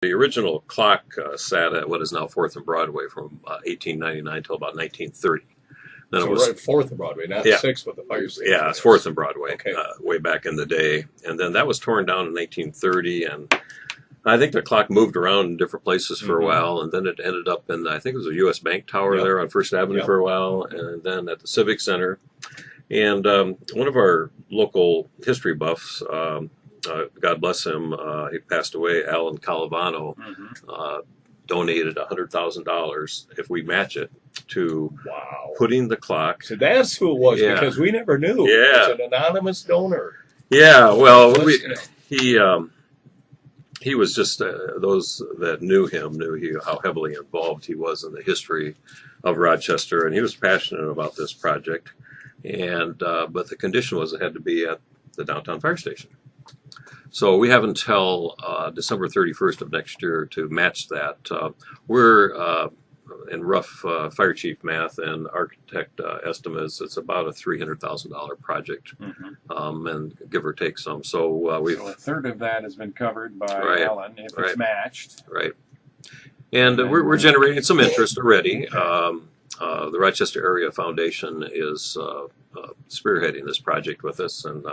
The original clock sat at what is now 4th and Broadway from 1899 till about 1930. Then So it was right 4th and Broadway, not Yeah. 6th with the fire station. yeah, it's 4th and Broadway, Okay. way back in the day, and then that was torn down in 1930, and I think the clock moved around in different places for a while, and then it ended up in, I think it was a U.S. Bank Tower Yep. there on First Avenue Yep. for a while, and then at the Civic Center. And one of our local history buffs, God bless him, he passed away, Alan Calavano, donated $100,000 if we match it to Wow. putting the clock. So that's who it was, Yeah. because we never knew. Yeah. It's an anonymous donor. Yeah, well, Let's- he was just those that knew him knew how heavily involved he was in the history of Rochester, and he was passionate about this project. And but the condition was it had to be at the downtown fire station. So we have until December 31st of next year to match that. We're in rough fire chief math and architect estimates, it's about a $300,000 project, and give or take some. So we've So a third of that has been covered by Right. Ellen if it's matched. right, and we're generating some interest already. The Rochester Area Foundation is spearheading this project with us, and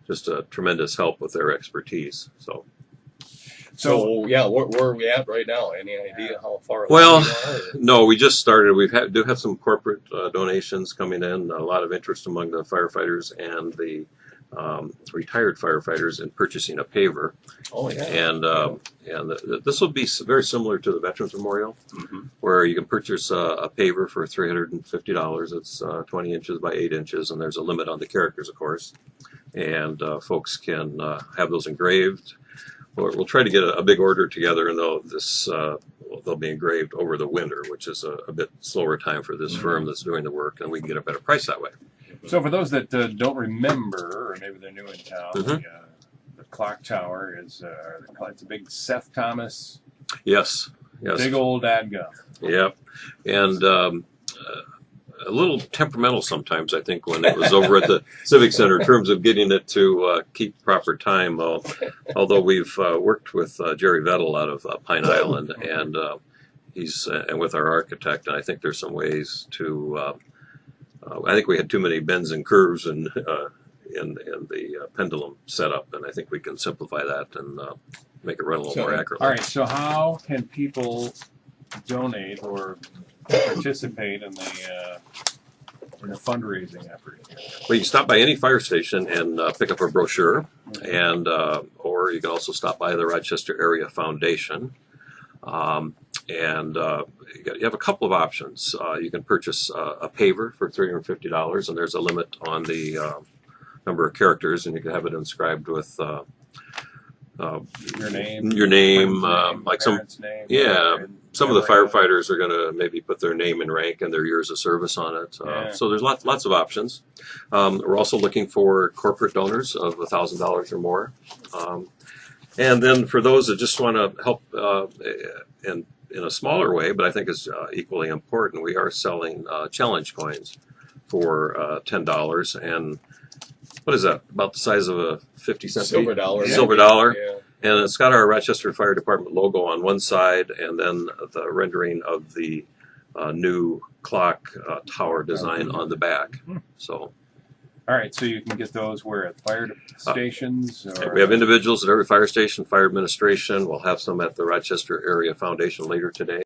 just a tremendous help with their expertise. So yeah, where are we at right now? Any idea how far? Well, along we are? no, we just started. Do have some corporate donations coming in. A lot of interest among the firefighters and the retired firefighters in purchasing a paver. Oh yeah. And this will be very similar to the Veterans Memorial, where you can purchase a paver for $350. It's 20 inches by 8 inches, and there's a limit on the characters, of course. And folks can have those engraved. We'll try to get a big order together, and they'll be engraved over the winter, which is a bit slower time for this firm that's doing the work, and we can get a better price that way. So for those that don't remember, or maybe they're new in town, the clock tower is it's a big Seth Thomas, Yes. big old adgun. Yep. And a little temperamental sometimes, I think, when it was over at the Civic Center in terms of getting it to keep proper time. Although we've worked with Jerry Vettel out of Pine Island, and he's and with our architect, and I think there's some ways to. I think we had too many bends and curves in the pendulum setup, and I think we can simplify that and make it run a little more accurately. All right. So how can people donate or participate in the fundraising effort? Well, you can stop by any fire station and pick up a brochure, and or you can also stop by the Rochester Area Foundation. You have a couple of options. You can purchase a paver for $350, and there's a limit on the number of characters, and you can have it inscribed with your name, like some name, some of the firefighters are going to maybe put their name and rank and their years of service on it. So there's lots of options. We're also looking for corporate donors of $1,000 or more. And then for those that just want to help in a smaller way, but I think is equally important, we are selling challenge coins for $10. And what is that? About the size of a 50-cent silver dollar. Silver dollar. Yeah. And it's got our Rochester Fire Department logo on one side, and then the rendering of the new clock tower design on the back. So. All right, so you can get those where at fire stations? We have individuals at every fire station, fire administration. We'll have some at the Rochester Area Foundation later today.